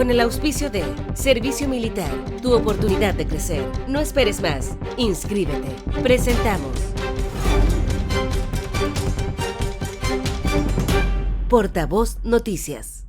con el auspicio de Servicio Militar, tu oportunidad de crecer. No esperes más, inscríbete. Presentamos Portavoz Noticias.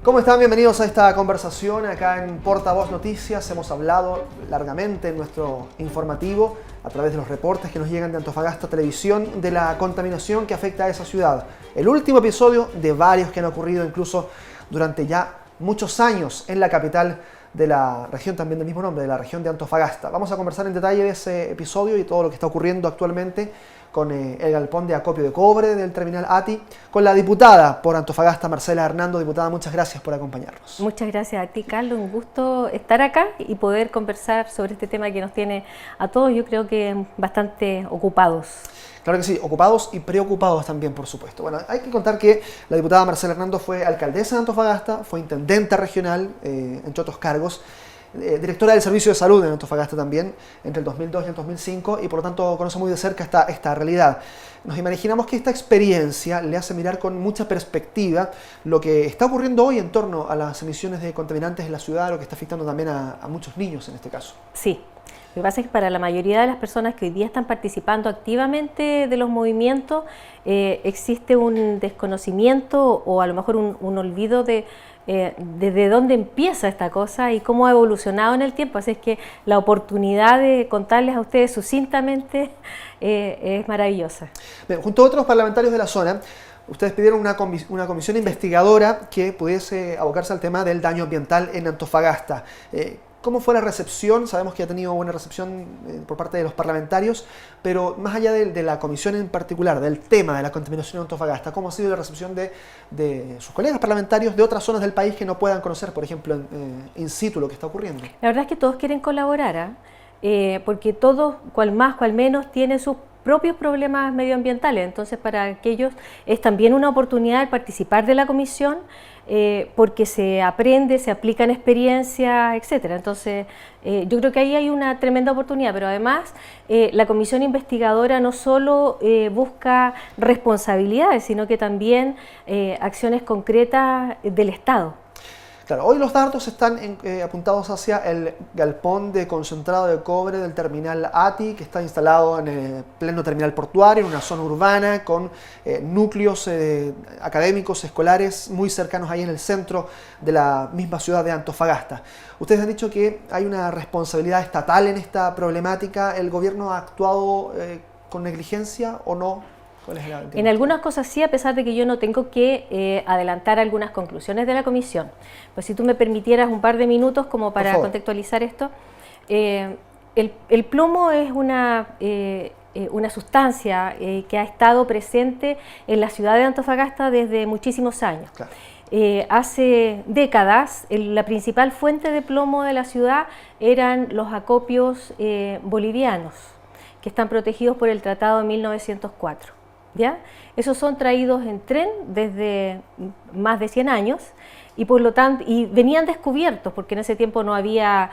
¿Cómo están? Bienvenidos a esta conversación acá en Portavoz Noticias. Hemos hablado largamente en nuestro informativo a través de los reportes que nos llegan de Antofagasta Televisión de la contaminación que afecta a esa ciudad. El último episodio de varios que han ocurrido incluso durante ya muchos años en la capital de la región también del mismo nombre, de la región de Antofagasta. Vamos a conversar en detalle de ese episodio y todo lo que está ocurriendo actualmente con el galpón de acopio de cobre del terminal ATI, con la diputada por Antofagasta, Marcela Hernando. Diputada, muchas gracias por acompañarnos. Muchas gracias a ti, Carlos. Un gusto estar acá y poder conversar sobre este tema que nos tiene a todos, yo creo que bastante ocupados. Claro que sí, ocupados y preocupados también, por supuesto. Bueno, hay que contar que la diputada Marcela Hernando fue alcaldesa de Antofagasta, fue intendente regional, entre otros cargos, directora del Servicio de Salud en Antofagasta también, entre el 2002 y el 2005, y por lo tanto conoce muy de cerca esta realidad. Nos imaginamos que esta experiencia le hace mirar con mucha perspectiva lo que está ocurriendo hoy en torno a las emisiones de contaminantes en la ciudad, lo que está afectando también a muchos niños en este caso. Sí. Lo que pasa es que para la mayoría de las personas que hoy día están participando activamente de los movimientos, existe un desconocimiento o a lo mejor un olvido de desde dónde empieza esta cosa y cómo ha evolucionado en el tiempo. Así es que la oportunidad de contarles a ustedes sucintamente es maravillosa. Bien, junto a otros parlamentarios de la zona, ustedes pidieron una comisión investigadora que pudiese abocarse al tema del daño ambiental en Antofagasta. ¿Cómo fue la recepción? Sabemos que ha tenido buena recepción por parte de los parlamentarios, pero más allá de la comisión en particular, del tema de la contaminación en Antofagasta, ¿cómo ha sido la recepción de sus colegas parlamentarios de otras zonas del país que no puedan conocer, por ejemplo, in situ lo que está ocurriendo? La verdad es que todos quieren colaborar, porque todos, cual más, cual menos, tienen sus propios problemas medioambientales. Entonces, para aquellos es también una oportunidad de participar de la comisión, porque se aprende, se aplican experiencias, etcétera. Entonces, yo creo que ahí hay una tremenda oportunidad, pero además la comisión investigadora no solo busca responsabilidades, sino que también acciones concretas del Estado. Claro, hoy los datos están apuntados hacia el galpón de concentrado de cobre del terminal ATI, que está instalado en el pleno terminal portuario, en una zona urbana, con núcleos académicos, escolares, muy cercanos ahí en el centro de la misma ciudad de Antofagasta. Ustedes han dicho que hay una responsabilidad estatal en esta problemática. ¿El gobierno ha actuado con negligencia o no? En algunas cosas sí, a pesar de que yo no tengo que adelantar algunas conclusiones de la comisión. Pues si tú me permitieras un par de minutos como para contextualizar esto. El plomo es una sustancia que ha estado presente en la ciudad de Antofagasta desde muchísimos años. Claro. Hace décadas la principal fuente de plomo de la ciudad eran los acopios bolivianos, que están protegidos por el Tratado de 1904. ¿Ya? Esos son traídos en tren desde más de 100 años y por lo tanto venían descubiertos porque en ese tiempo no había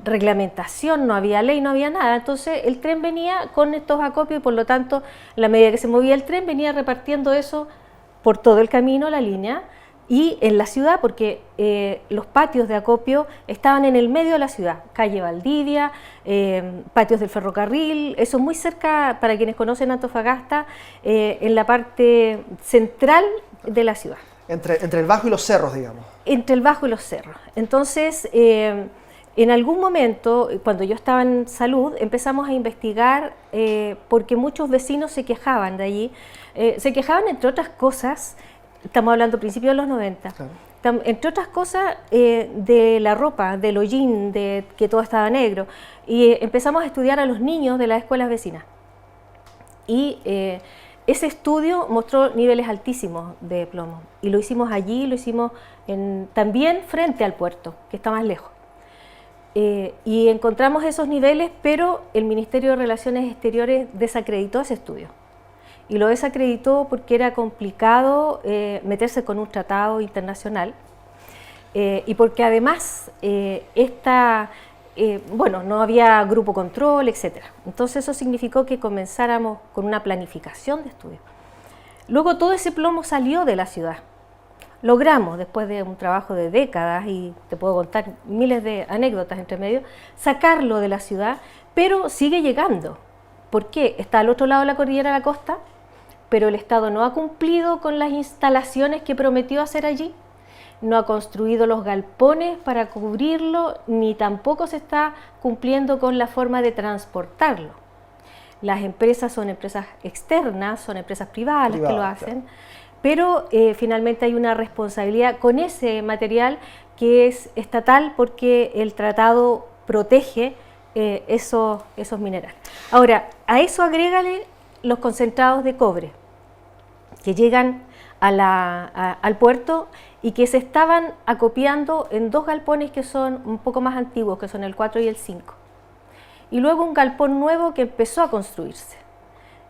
reglamentación, no había ley, no había nada. Entonces el tren venía con estos acopios y por lo tanto, a la medida que se movía el tren, venía repartiendo eso por todo el camino, la línea, y en la ciudad, porque los patios de acopio estaban en el medio de la ciudad, calle Valdivia, patios del ferrocarril, eso muy cerca, para quienes conocen Antofagasta, en la parte central de la ciudad. Entre el Bajo y los cerros, digamos. Entre el Bajo y los cerros. Entonces, en algún momento, cuando yo estaba en salud, empezamos a investigar porque muchos vecinos se quejaban de allí. Se quejaban, entre otras cosas, estamos hablando principios de los 90, claro, entre otras cosas de la ropa, del hollín, de que todo estaba negro, y empezamos a estudiar a los niños de las escuelas vecinas. Y ese estudio mostró niveles altísimos de plomo, y lo hicimos allí, lo hicimos también frente al puerto, que está más lejos. Y encontramos esos niveles, pero el Ministerio de Relaciones Exteriores desacreditó ese estudio. Y lo desacreditó porque era complicado meterse con un tratado internacional y porque además no había grupo control, etc. Entonces eso significó que comenzáramos con una planificación de estudios. Luego todo ese plomo salió de la ciudad logramos, después de un trabajo de décadas, y te puedo contar miles de anécdotas entre medio, sacarlo de la ciudad, pero sigue llegando. ¿Por qué? Está al otro lado de la cordillera de la costa, pero el Estado no ha cumplido con las instalaciones que prometió hacer allí, no ha construido los galpones para cubrirlo, ni tampoco se está cumpliendo con la forma de transportarlo. Las empresas son empresas externas, son empresas privadas las que lo hacen, pero finalmente hay una responsabilidad con ese material que es estatal porque el tratado protege esos minerales. Ahora, a eso agrégale los concentrados de cobre que llegan al puerto y que se estaban acopiando en 2 galpones que son un poco más antiguos, que son el 4 y el 5. Y luego un galpón nuevo que empezó a construirse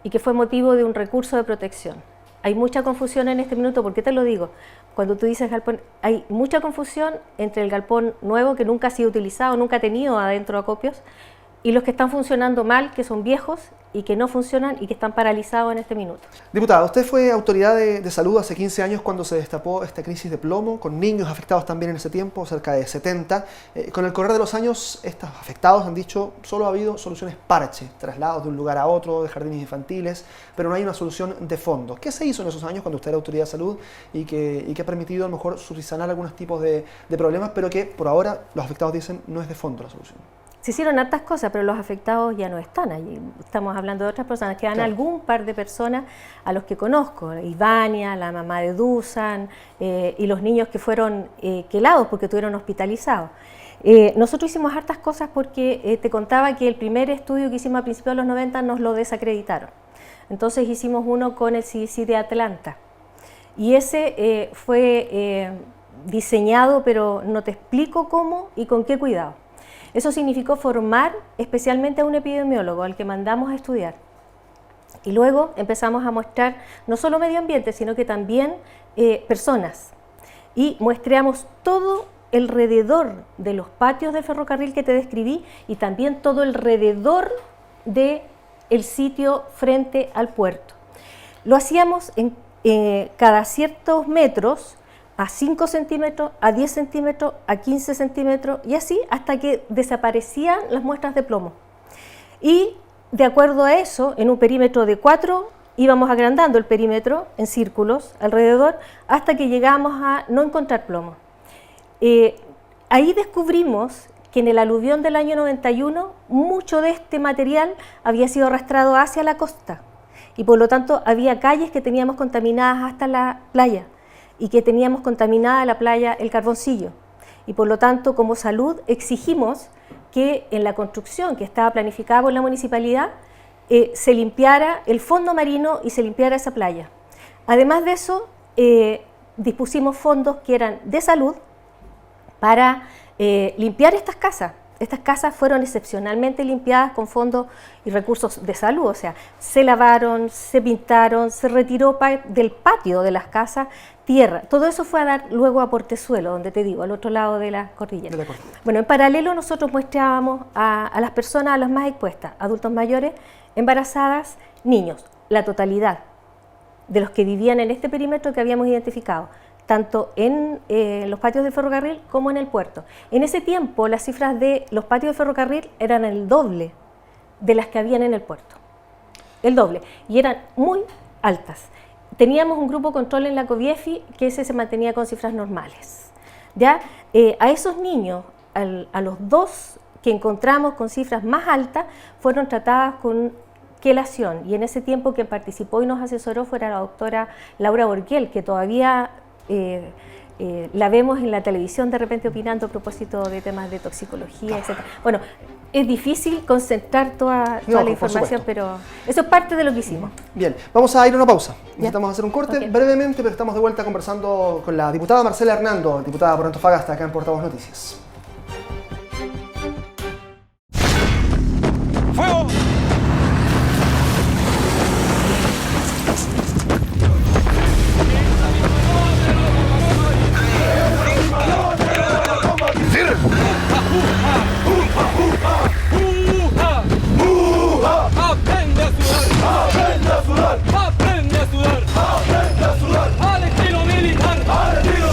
y que fue motivo de un recurso de protección. Hay mucha confusión en este minuto, ¿por qué te lo digo? Cuando tú dices galpón, hay mucha confusión entre el galpón nuevo que nunca ha sido utilizado, nunca ha tenido adentro acopios, y los que están funcionando mal, que son viejos y que no funcionan y que están paralizados en este minuto. Diputada, usted fue autoridad de salud hace 15 años cuando se destapó esta crisis de plomo, con niños afectados también en ese tiempo, cerca de 70. Con el correr de los años, estos afectados han dicho, solo ha habido soluciones parche, traslados de un lugar a otro, de jardines infantiles, pero no hay una solución de fondo. ¿Qué se hizo en esos años cuando usted era autoridad de salud y que ha permitido a lo mejor subsanar algunos tipos de problemas, pero que por ahora los afectados dicen no es de fondo la solución? Se hicieron hartas cosas, pero los afectados ya no están allí. Estamos hablando de otras personas, quedan algún par de personas a los que conozco, Ivania, la mamá de Dusan, y los niños que fueron quelados porque estuvieron hospitalizados. Nosotros hicimos hartas cosas porque te contaba que el primer estudio que hicimos a principios de los 90 nos lo desacreditaron. Entonces hicimos uno con el CDC de Atlanta. Y ese fue diseñado, pero no te explico cómo y con qué cuidado. Eso significó formar especialmente a un epidemiólogo, al que mandamos a estudiar. Y luego empezamos a mostrar no solo medio ambiente, sino que también personas. Y muestreamos todo alrededor de los patios de ferrocarril que te describí y también todo alrededor del sitio frente al puerto. Lo hacíamos en cada ciertos metros, a 5 centímetros, a 10 centímetros, a 15 centímetros y así hasta que desaparecían las muestras de plomo. Y de acuerdo a eso, en un perímetro de 4 íbamos agrandando el perímetro en círculos alrededor hasta que llegamos a no encontrar plomo. Ahí descubrimos que en el aluvión del año 91 mucho de este material había sido arrastrado hacia la costa y por lo tanto había calles que teníamos contaminadas hasta la playa y que teníamos contaminada la playa El Carboncillo. Y por lo tanto, como salud, exigimos que en la construcción que estaba planificada por la municipalidad se limpiara el fondo marino y se limpiara esa playa. Además de eso, dispusimos fondos que eran de salud para limpiar estas casas. Estas casas fueron excepcionalmente limpiadas con fondos y recursos de salud, o sea, se lavaron, se pintaron, se retiró del patio de las casas tierra. Todo eso fue a dar luego a Portezuelo, donde te digo, al otro lado de la cordillera. Bueno, en paralelo nosotros muestrábamos a las personas, a las más expuestas, adultos mayores, embarazadas, niños, la totalidad de los que vivían en este perímetro que habíamos identificado, tanto en los patios de ferrocarril como en el puerto. En ese tiempo las cifras de los patios de ferrocarril eran el doble de las que habían en el puerto, el doble, y eran muy altas. Teníamos un grupo control en la COVIEFI que ese se mantenía con cifras normales. ¿Ya? A esos niños, a los 2 que encontramos con cifras más altas, fueron tratadas con quelación, y en ese tiempo quien participó y nos asesoró fue la doctora Laura Borguel, que todavía la vemos en la televisión de repente opinando a propósito de temas de toxicología, etc. Bueno, es difícil concentrar toda la información, pero eso es parte de lo que hicimos. Bien, vamos a ir a una pausa. Necesitamos hacer un corte brevemente, pero estamos de vuelta conversando con la diputada Marcela Hernando, diputada por Antofagasta, acá en Portavoz Noticias. ¡Fuego! ¡Aprende a sudar! ¡Aprende a sudar! ¡Aprende a sudar! ¡Al estilo militar! ¡Al estilo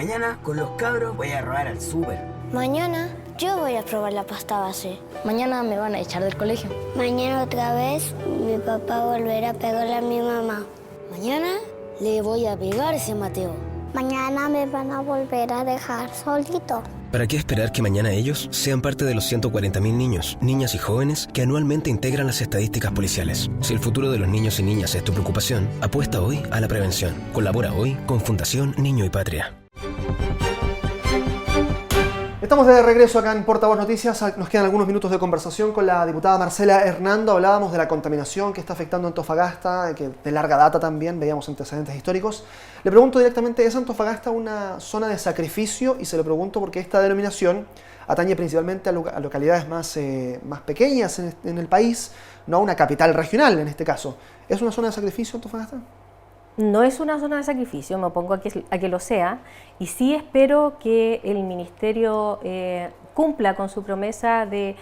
Mañana con los cabros voy a robar al súper. Mañana yo voy a probar la pasta base. Mañana me van a echar del colegio. Mañana otra vez mi papá volverá a pegarle a mi mamá. Mañana le voy a pegar a ese Mateo. Mañana me van a volver a dejar solito. ¿Para qué esperar que mañana ellos sean parte de los 140.000 niños, niñas y jóvenes que anualmente integran las estadísticas policiales? Si el futuro de los niños y niñas es tu preocupación, apuesta hoy a la prevención. Colabora hoy con Fundación Niño y Patria. Estamos de regreso acá en Portavoz Noticias. Nos quedan algunos minutos de conversación con la diputada Marcela Hernando. Hablábamos de la contaminación que está afectando a Antofagasta, que de larga data también, veíamos antecedentes históricos. Le pregunto directamente, ¿es Antofagasta una zona de sacrificio? Y se lo pregunto porque esta denominación atañe principalmente a localidades más pequeñas en el país, no a una capital regional en este caso. ¿Es una zona de sacrificio Antofagasta? No es una zona de sacrificio, me opongo a que lo sea, y sí espero que el Ministerio cumpla con su promesa de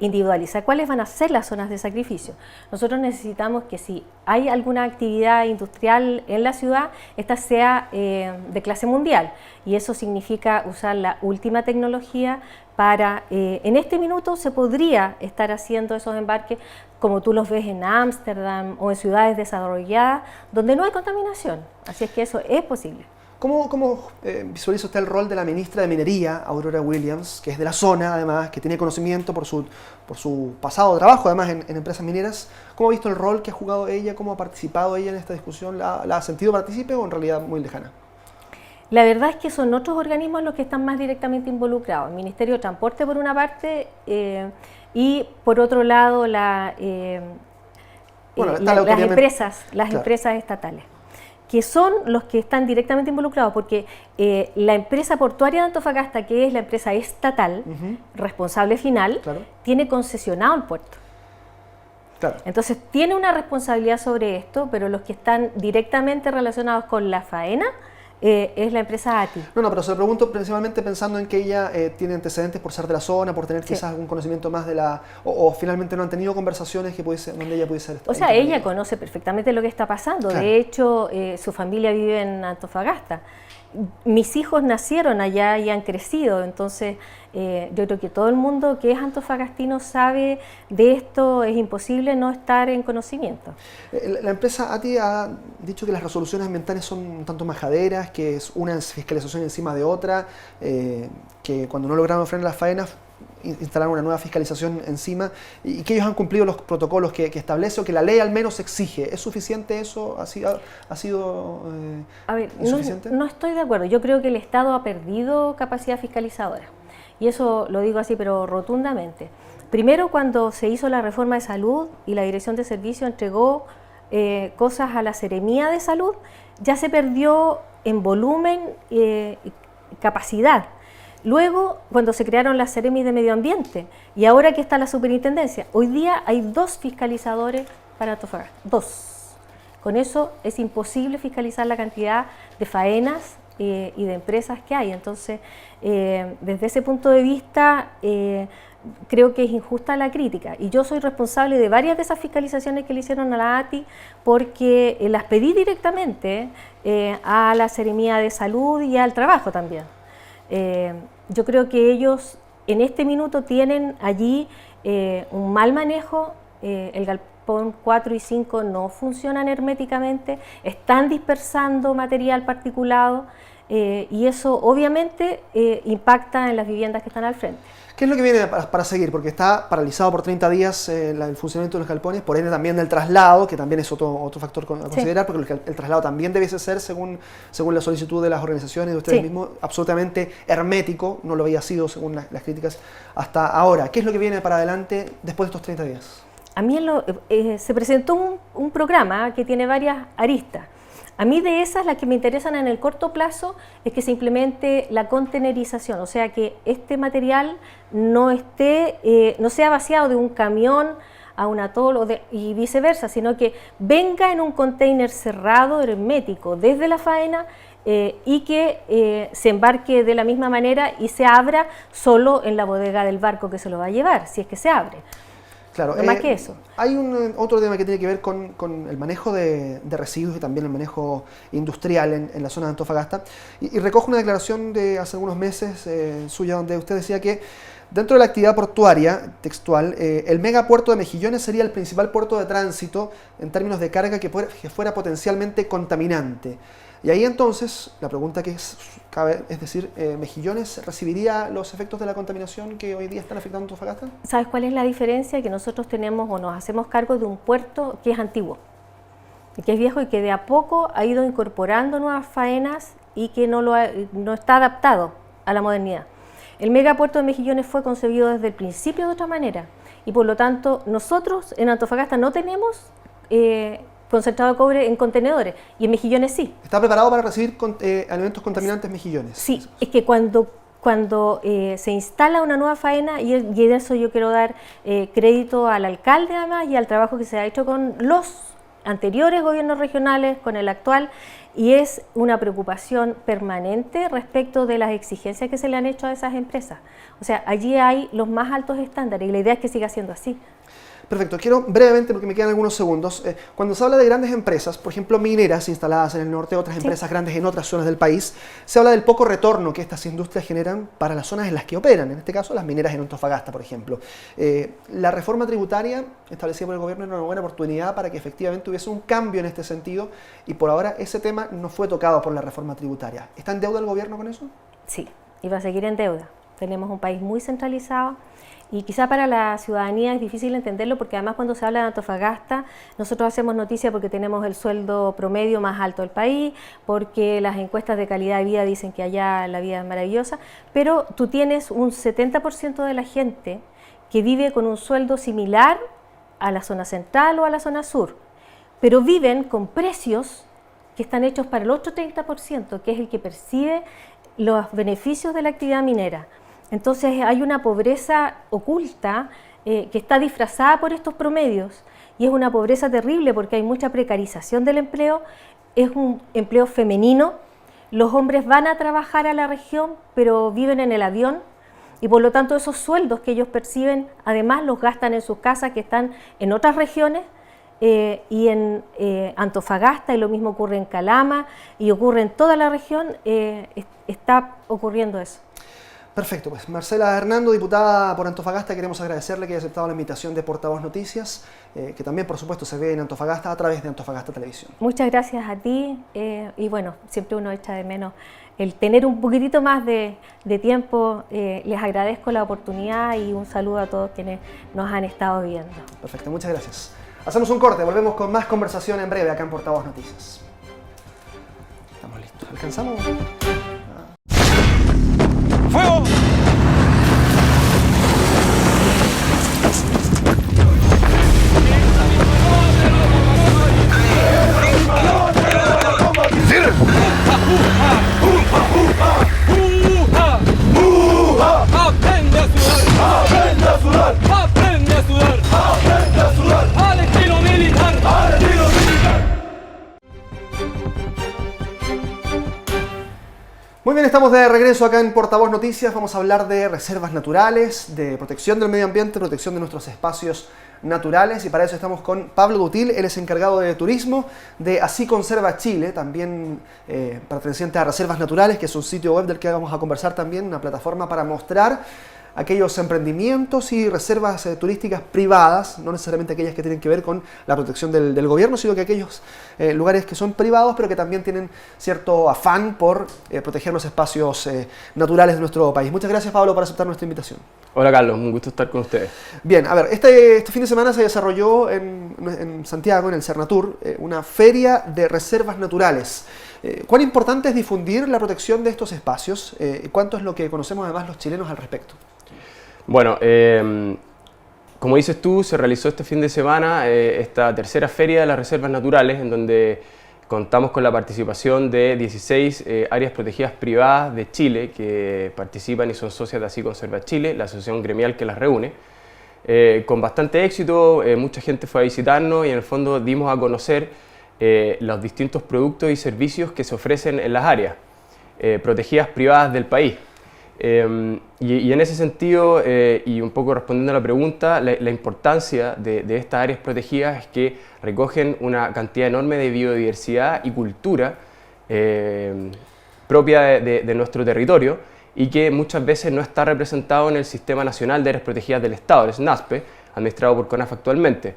individualizar cuáles van a ser las zonas de sacrificio. Nosotros necesitamos que si hay alguna actividad industrial en la ciudad, esta sea de clase mundial, y eso significa usar la última tecnología para, en este minuto se podría estar haciendo esos embarques como tú los ves en Ámsterdam o en ciudades desarrolladas donde no hay contaminación, así es que eso es posible. ¿Cómo visualiza usted el rol de la ministra de Minería, Aurora Williams, que es de la zona además, que tiene conocimiento por su pasado de trabajo además en empresas mineras? ¿Cómo ha visto el rol que ha jugado ella, cómo ha participado ella en esta discusión? ¿La ha sentido partícipe o en realidad muy lejana? La verdad es que son otros organismos los que están más directamente involucrados. El Ministerio de Transporte por una parte y por otro lado las empresas estatales, que son los que están directamente involucrados, porque la empresa portuaria de Antofagasta, que es la empresa estatal, responsable final, tiene concesionado el puerto. Claro. Entonces tiene una responsabilidad sobre esto, pero los que están directamente relacionados con la faena es la empresa ATI. No, pero se lo pregunto principalmente pensando en que ella tiene antecedentes por ser de la zona, por tener quizás algún conocimiento más de la... O finalmente no han tenido conversaciones que donde ella pudiese ser... O sea, ella conoce perfectamente lo que está pasando. Claro. De hecho, su familia vive en Antofagasta. Mis hijos nacieron allá y han crecido, entonces yo creo que todo el mundo que es antofagastino sabe de esto, es imposible no estar en conocimiento. La empresa ATI ha dicho que las resoluciones ambientales son un tanto majaderas, que es una fiscalización encima de otra, que cuando no lograron frenar las faenas instalaron una nueva fiscalización encima y que ellos han cumplido los protocolos que establece o que la ley al menos exige. ¿Es suficiente eso? ¿Ha sido a ver, insuficiente? No estoy de acuerdo. Yo creo que el Estado ha perdido capacidad fiscalizadora y eso lo digo así pero rotundamente. Primero, cuando se hizo la reforma de salud y la Dirección de Servicio entregó cosas a la Seremía de Salud, ya se perdió en volumen y capacidad. Luego, cuando se crearon las Seremis de Medio Ambiente, y ahora que está la Superintendencia, hoy día hay 2 fiscalizadores para Antofagasta, 2. Con eso es imposible fiscalizar la cantidad de faenas y de empresas que hay. Entonces, desde ese punto de vista, creo que es injusta la crítica. Y yo soy responsable de varias de esas fiscalizaciones que le hicieron a la ATI, porque las pedí directamente a la Seremía de Salud y al Trabajo también. Yo creo que ellos en este minuto tienen allí un mal manejo, el galpón 4 y 5 no funcionan herméticamente, están dispersando material particulado y eso obviamente impacta en las viviendas que están al frente. ¿Qué es lo que viene para seguir? Porque está paralizado por 30 días el funcionamiento de los galpones, por ende también el traslado, que también es otro factor a considerar, porque el traslado también debe ser, según la solicitud de las organizaciones de ustedes mismos, absolutamente hermético, no lo había sido según las críticas hasta ahora. ¿Qué es lo que viene para adelante después de estos 30 días? A mí se presentó un programa que tiene varias aristas. A mí de esas, las que me interesan en el corto plazo, es que se implemente la contenerización, o sea que este material no sea vaciado de un camión a un atol y viceversa, sino que venga en un container cerrado, hermético, desde la faena y que se embarque de la misma manera y se abra solo en la bodega del barco que se lo va a llevar, si es que se abre. Claro, no más que eso. Hay otro tema que tiene que ver con el manejo de residuos y también el manejo industrial en la zona de Antofagasta. Y recojo una declaración de hace algunos meses suya donde usted decía que dentro de la actividad portuaria textual, el megapuerto de Mejillones sería el principal puerto de tránsito en términos de carga que fuera potencialmente contaminante. Y ahí entonces, la pregunta que cabe es decir, ¿Mejillones recibiría los efectos de la contaminación que hoy día están afectando a Antofagasta? ¿Sabes cuál es la diferencia? Que nosotros tenemos o nos hacemos cargo de un puerto que es antiguo, que es viejo y que de a poco ha ido incorporando nuevas faenas y que no está adaptado a la modernidad. El megapuerto de Mejillones fue concebido desde el principio de otra manera y por lo tanto nosotros en Antofagasta no tenemos concentrado de cobre en contenedores y en Mejillones sí. ¿Está preparado para recibir alimentos contaminantes Mejillones? Sí, es que cuando se instala una nueva faena, y de eso yo quiero dar crédito al alcalde además y al trabajo que se ha hecho con los anteriores gobiernos regionales, con el actual, y es una preocupación permanente respecto de las exigencias que se le han hecho a esas empresas. O sea, allí hay los más altos estándares y la idea es que siga siendo así. Perfecto, quiero brevemente, porque me quedan algunos segundos, cuando se habla de grandes empresas, por ejemplo mineras instaladas en el norte, otras empresas grandes en otras zonas del país, se habla del poco retorno que estas industrias generan para las zonas en las que operan, en este caso las mineras en Antofagasta, por ejemplo. La reforma tributaria establecida por el gobierno era una buena oportunidad para que efectivamente hubiese un cambio en este sentido y por ahora ese tema no fue tocado por la reforma tributaria. ¿Está en deuda el gobierno con eso? Sí, y va a seguir en deuda. Tenemos un país muy centralizado. Y quizá para la ciudadanía es difícil entenderlo porque además cuando se habla de Antofagasta nosotros hacemos noticia porque tenemos el sueldo promedio más alto del país, porque las encuestas de calidad de vida dicen que allá la vida es maravillosa, pero tú tienes un 70% de la gente que vive con un sueldo similar a la zona central o a la zona sur, pero viven con precios que están hechos para el otro 30%, que es el que percibe los beneficios de la actividad minera. Entonces hay una pobreza oculta que está disfrazada por estos promedios y es una pobreza terrible porque hay mucha precarización del empleo, es un empleo femenino, los hombres van a trabajar a la región pero viven en el avión y por lo tanto esos sueldos que ellos perciben además los gastan en sus casas que están en otras regiones y en Antofagasta y lo mismo ocurre en Calama y ocurre en toda la región, está ocurriendo eso. Perfecto, pues Marcela Hernando, diputada por Antofagasta, queremos agradecerle que haya aceptado la invitación de Portavoz Noticias, que también por supuesto se ve en Antofagasta a través de Antofagasta Televisión. Muchas gracias a ti y bueno, siempre uno echa de menos el tener un poquitito más de tiempo. Les agradezco la oportunidad y un saludo a todos quienes nos han estado viendo. Perfecto, muchas gracias. Hacemos un corte, volvemos con más conversación en breve acá en Portavoz Noticias. Estamos listos, ¿alcanzamos? ¡Fuego! ¡Aprende a sudar! ¡Aprende a sudar! ¡Aprende a sudar! ¡Aprende a sudar! ¡Al estilo militar! ¡Al estilo militar! Muy bien, estamos de regreso acá en Portavoz Noticias. Vamos a hablar de reservas naturales, de protección del medio ambiente, protección de nuestros espacios naturales y para eso estamos con Pablo Dutil, él es encargado de turismo de Así Conserva Chile, también perteneciente a Reservas Naturales, que es un sitio web del que vamos a conversar también, una plataforma para mostrar aquellos emprendimientos y reservas turísticas privadas, no necesariamente aquellas que tienen que ver con la protección del gobierno, sino que aquellos lugares que son privados, pero que también tienen cierto afán por proteger los espacios naturales de nuestro país. Muchas gracias, Pablo, por aceptar nuestra invitación. Hola, Carlos, un gusto estar con ustedes. Bien, a ver, este fin de semana se desarrolló en Santiago, en el Cernatur, una feria de reservas naturales. ¿Cuán importante es difundir la protección de estos espacios? ¿Cuánto es lo que conocemos además los chilenos al respecto? Bueno, como dices tú, se realizó este fin de semana esta tercera feria de las reservas naturales, en donde contamos con la participación de 16 áreas protegidas privadas de Chile que participan y son socias de Así Conserva Chile, la asociación gremial que las reúne. Con bastante éxito, mucha gente fue a visitarnos y en el fondo dimos a conocer los distintos productos y servicios que se ofrecen en las áreas protegidas privadas del país. Y en ese sentido, y un poco respondiendo a la pregunta, la importancia de estas áreas protegidas es que recogen una cantidad enorme de biodiversidad y cultura propia de nuestro territorio y que muchas veces no está representado en el Sistema Nacional de Áreas Protegidas del Estado, el SNASPE, administrado por CONAF actualmente.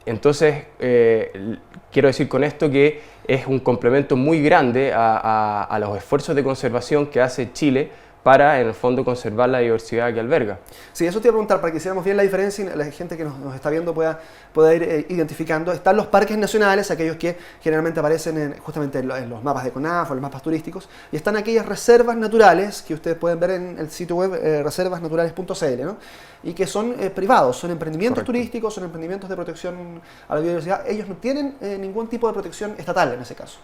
Entonces, quiero decir con esto que es un complemento muy grande a los esfuerzos de conservación que hace Chile para, en el fondo, conservar la diversidad que alberga. Sí, eso te iba a preguntar, para que hiciéramos bien la diferencia y la gente que nos está viendo pueda ir identificando. Están los parques nacionales, aquellos que generalmente aparecen justamente en los mapas de CONAF o en los mapas turísticos, y están aquellas reservas naturales que ustedes pueden ver en el sitio web reservasnaturales.cl, ¿no? Y que son privados, son emprendimientos turísticos, son emprendimientos de protección a la biodiversidad. Ellos no tienen ningún tipo de protección estatal en ese caso.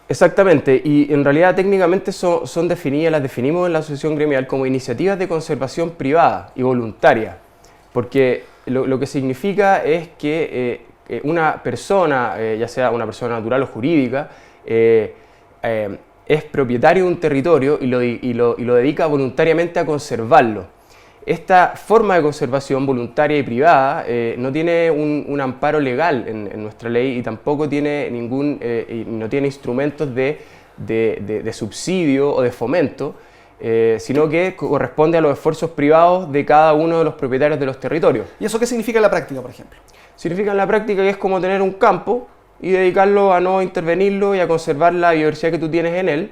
Exactamente, y en realidad técnicamente son definidas, las definimos en la asociación gremial como iniciativas de conservación privada y voluntaria, porque lo que significa es que una persona, ya sea una persona natural o jurídica, es propietario de un territorio y lo dedica voluntariamente a conservarlo. Esta forma de conservación voluntaria y privada no tiene un amparo legal en nuestra ley y tampoco tiene no tiene instrumentos de subsidio o de fomento, sino que corresponde a los esfuerzos privados de cada uno de los propietarios de los territorios. ¿Y eso qué significa en la práctica, por ejemplo? Significa en la práctica que es como tener un campo y dedicarlo a no intervenirlo y a conservar la biodiversidad que tú tienes en él,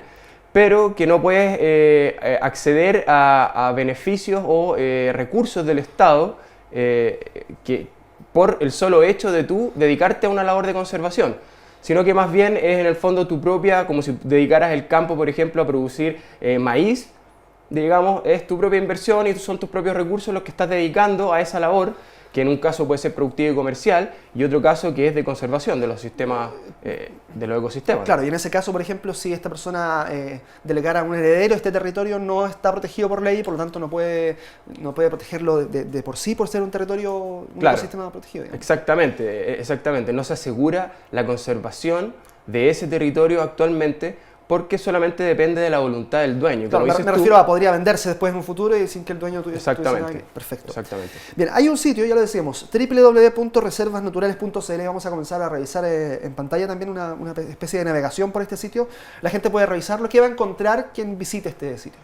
pero que no puedes acceder a beneficios o recursos del Estado que por el solo hecho de tú dedicarte a una labor de conservación, sino que más bien es en el fondo tu propia, como si dedicaras el campo, por ejemplo, a producir maíz, digamos, es tu propia inversión y son tus propios recursos los que estás dedicando a esa labor, que en un caso puede ser productivo y comercial, y otro caso que es de conservación de los sistemas, de los ecosistemas. Claro, y en ese caso, por ejemplo, si esta persona delegara a un heredero, este territorio no está protegido por ley, por lo tanto no puede protegerlo de por sí, por ser un territorio, un ecosistema protegido. Digamos. Exactamente. No se asegura la conservación de ese territorio actualmente, porque solamente depende de la voluntad del dueño. Claro, me refiero a podría venderse después en un futuro y sin que el dueño tuviese nada. Perfecto. Exactamente. Bien, hay un sitio, ya lo decíamos, www.reservasnaturales.cl. Vamos a comenzar a revisar en pantalla también una especie de navegación por este sitio. La gente puede revisarlo. ¿Qué va a encontrar quien visite este sitio?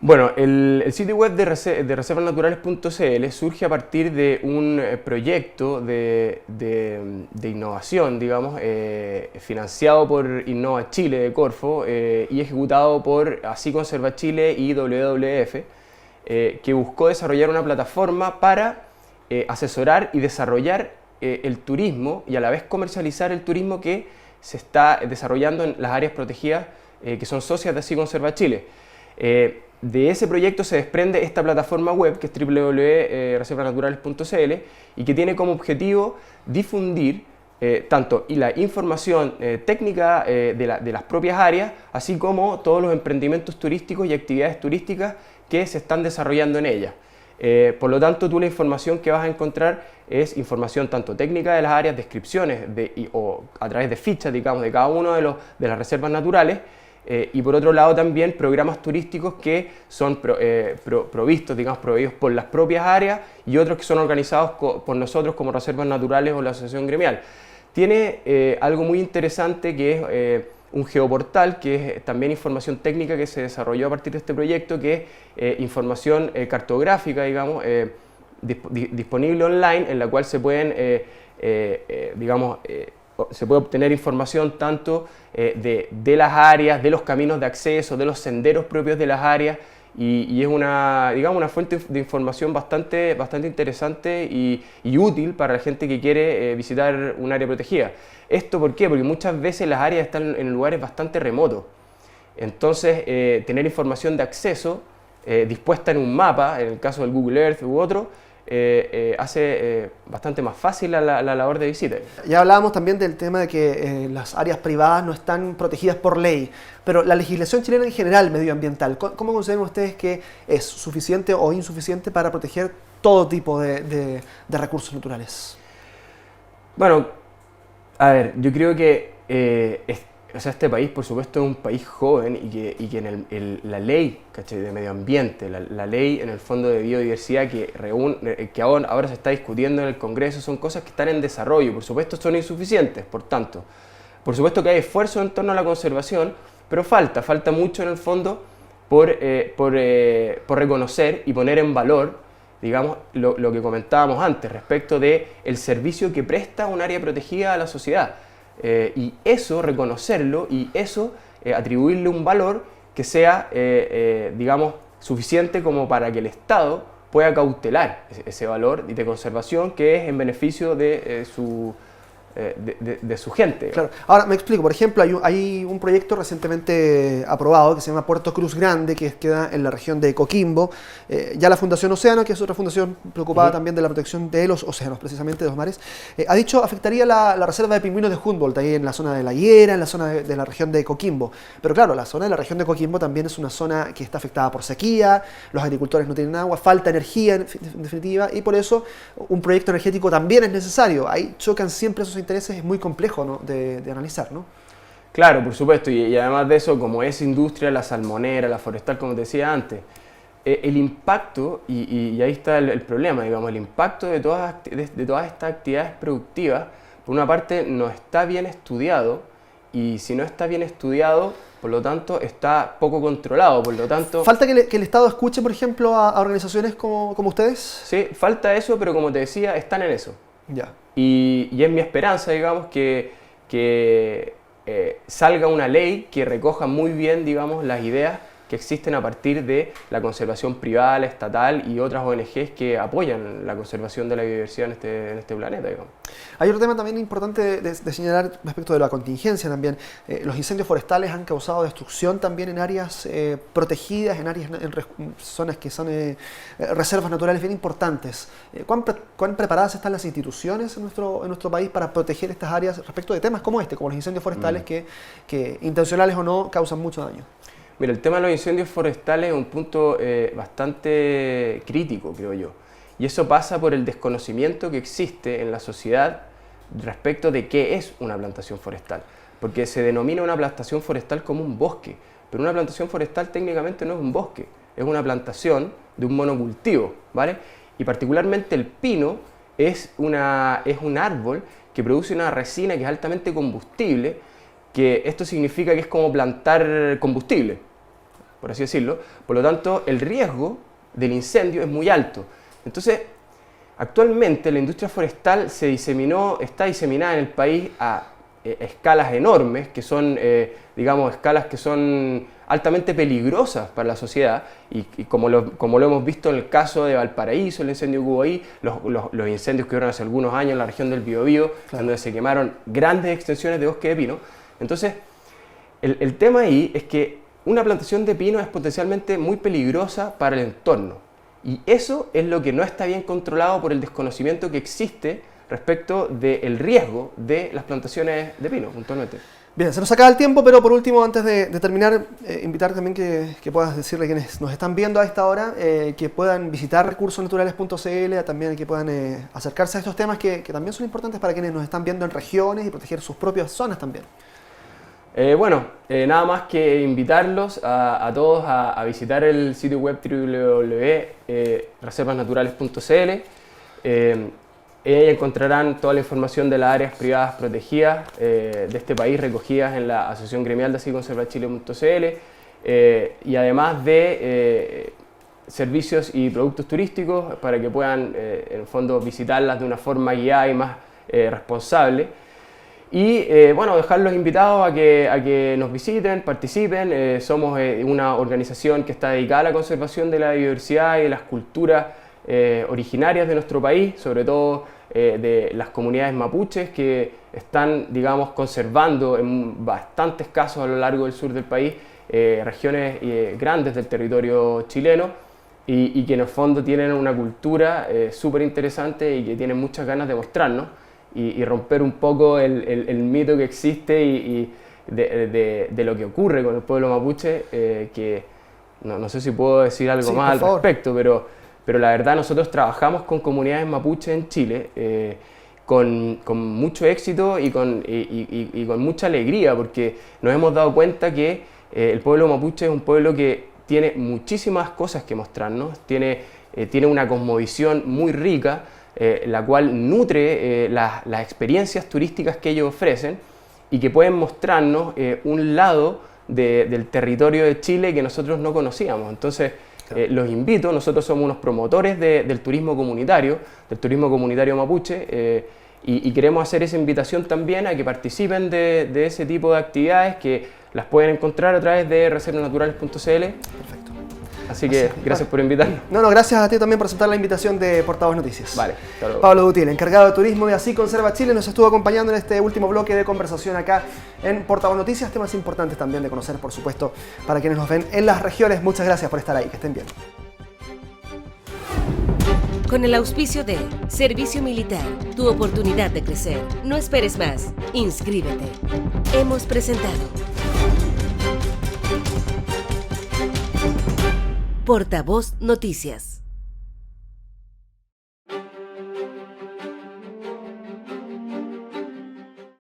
Bueno, el sitio web de reservasnaturales.cl surge a partir de un proyecto de innovación, digamos, financiado por Innova Chile de Corfo y ejecutado por Así Conserva Chile y WWF, que buscó desarrollar una plataforma para asesorar y desarrollar el turismo y a la vez comercializar el turismo que se está desarrollando en las áreas protegidas que son socias de Así Conserva Chile. De ese proyecto se desprende esta plataforma web que es www.reservasnaturales.cl y que tiene como objetivo difundir tanto la información técnica de las propias áreas, así como todos los emprendimientos turísticos y actividades turísticas que se están desarrollando en ellas. Por lo tanto, tú la información que vas a encontrar es información tanto técnica de las áreas, descripciones o a través de fichas, digamos, de cada uno de las reservas naturales, y por otro lado también programas turísticos que son proveídos por las propias áreas y otros que son organizados por nosotros como reservas naturales o la asociación gremial. Tiene algo muy interesante que es un geoportal, que es también información técnica que se desarrolló a partir de este proyecto, que es información cartográfica, digamos, disponible online, en la cual se pueden, se puede obtener información tanto de las áreas, de los caminos de acceso, de los senderos propios de las áreas, y es una fuente de información bastante interesante y útil para la gente que quiere visitar un área protegida. ¿Esto por qué? Porque muchas veces las áreas están en lugares bastante remotos. Entonces, tener información de acceso dispuesta en un mapa, en el caso del Google Earth u otro, hace bastante más fácil la labor de visita. Ya hablábamos también del tema de que las áreas privadas no están protegidas por ley, pero la legislación chilena en general medioambiental, ¿cómo consideran ustedes que es suficiente o insuficiente para proteger todo tipo de recursos naturales? Bueno, a ver, yo creo que o sea, este país, por supuesto, es un país joven y que en la ley, ¿cachai?, de medio ambiente, la ley en el fondo de biodiversidad que ahora se está discutiendo en el Congreso, son cosas que están en desarrollo. Por supuesto, son insuficientes, por tanto. Por supuesto que hay esfuerzo en torno a la conservación, pero falta mucho en el fondo por reconocer y poner en valor, digamos, lo que comentábamos antes respecto del servicio que presta un área protegida a la sociedad. Y eso, reconocerlo y eso, atribuirle un valor que sea, digamos, suficiente como para que el Estado pueda cautelar ese valor de conservación que es en beneficio de su gente. Claro. Ahora me explico, por ejemplo, hay un proyecto recientemente aprobado que se llama Puerto Cruz Grande, que queda en la región de Coquimbo. Ya la Fundación Océano, que es otra fundación preocupada también de la protección de los océanos, precisamente de los mares, ha dicho afectaría la reserva de pingüinos de Humboldt, ahí en la zona de La Higuera, en la zona de la región de Coquimbo. Pero claro, la zona de la región de Coquimbo también es una zona que está afectada por sequía, los agricultores no tienen agua, falta energía en definitiva, y por eso un proyecto energético también es necesario. Ahí chocan siempre esos intereses, es muy complejo, ¿no?, de analizar, ¿no? Claro, por supuesto, y además de eso, como es industria, la salmonera, la forestal, como te decía antes, el impacto, y ahí está el problema, digamos, el impacto de todas estas actividades productivas, por una parte, no está bien estudiado, y si no está bien estudiado, por lo tanto, está poco controlado, por lo tanto... ¿Falta que el Estado escuche, por ejemplo, a organizaciones como ustedes? Sí, falta eso, pero como te decía, están en eso. Ya. Y es mi esperanza, digamos, que salga una ley que recoja muy bien, digamos, las ideas que existen a partir de la conservación privada, la estatal y otras ONGs que apoyan la conservación de la biodiversidad en este planeta, digamos. Hay otro tema también importante de señalar respecto de la contingencia también. Los incendios forestales han causado destrucción también en áreas protegidas, en zonas que son reservas naturales bien importantes. ¿Cuán preparadas están las instituciones en nuestro país para proteger estas áreas respecto de temas como como los incendios forestales que intencionales o no, causan mucho daño? Mira, el tema de los incendios forestales es un punto bastante crítico, creo yo. Y eso pasa por el desconocimiento que existe en la sociedad respecto de qué es una plantación forestal. Porque se denomina una plantación forestal como un bosque, pero una plantación forestal técnicamente no es un bosque, es una plantación de un monocultivo, ¿vale? Y particularmente el pino es un árbol que produce una resina que es altamente combustible, que esto significa que es como plantar combustible, por así decirlo. Por lo tanto, el riesgo del incendio es muy alto. Entonces, actualmente la industria forestal está diseminada en el país a escalas enormes, que son, digamos, escalas que son altamente peligrosas para la sociedad, y como lo hemos visto en el caso de Valparaíso, el incendio que hubo ahí, los incendios que hubieron hace algunos años en la región del Biobío, donde se quemaron grandes extensiones de bosque de pino. Entonces, el tema ahí es que una plantación de pino es potencialmente muy peligrosa para el entorno. Y eso es lo que no está bien controlado por el desconocimiento que existe respecto del riesgo de las plantaciones de pino, puntualmente. Bien, se nos acaba el tiempo, pero por último, antes de terminar, invitar también que puedas decirle a quienes nos están viendo a esta hora que puedan visitar recursosnaturales.cl, también que puedan acercarse a estos temas que también son importantes para quienes nos están viendo en regiones y proteger sus propias zonas también. Nada más que invitarlos a todos a visitar el sitio web www.reservasnaturales.cl. Ahí encontrarán toda la información de las áreas privadas protegidas de este país recogidas en la Asociación Gremial de Conservachile.cl, y además de servicios y productos turísticos para que puedan en el fondo visitarlas de una forma guiada y más responsable. Y dejarlos invitados a que nos visiten, participen. Somos una organización que está dedicada a la conservación de la biodiversidad y de las culturas originarias de nuestro país, sobre todo de las comunidades mapuches que están, digamos, conservando en bastantes casos a lo largo del sur del país regiones grandes del territorio chileno y que en el fondo tienen una cultura súper interesante y que tienen muchas ganas de mostrarnos. Y romper un poco el mito que existe y de lo que ocurre con el pueblo mapuche, que no sé si puedo decir algo más al respecto, pero la verdad nosotros trabajamos con comunidades mapuche en Chile con mucho éxito y con mucha alegría, porque nos hemos dado cuenta que el pueblo mapuche es un pueblo que tiene muchísimas cosas que mostrarnos, tiene una cosmovisión muy rica, la cual nutre las experiencias turísticas que ellos ofrecen y que pueden mostrarnos un lado del territorio de Chile que nosotros no conocíamos. Entonces, los invito, nosotros somos unos promotores del turismo comunitario mapuche, y queremos hacer esa invitación también a que participen de ese tipo de actividades que las pueden encontrar a través de reservasnaturales.cl. Perfecto. Así que gracias por invitarnos. No, gracias a ti también por aceptar la invitación de Portavoz Noticias. Vale, claro. Pablo Dutil, encargado de turismo de Así Conserva Chile, nos estuvo acompañando en este último bloque de conversación acá en Portavoz Noticias. Temas importantes también de conocer, por supuesto, para quienes nos ven en las regiones. Muchas gracias por estar ahí, que estén bien. Con el auspicio de Servicio Militar, tu oportunidad de crecer. No esperes más, inscríbete. Hemos presentado Portavoz Noticias.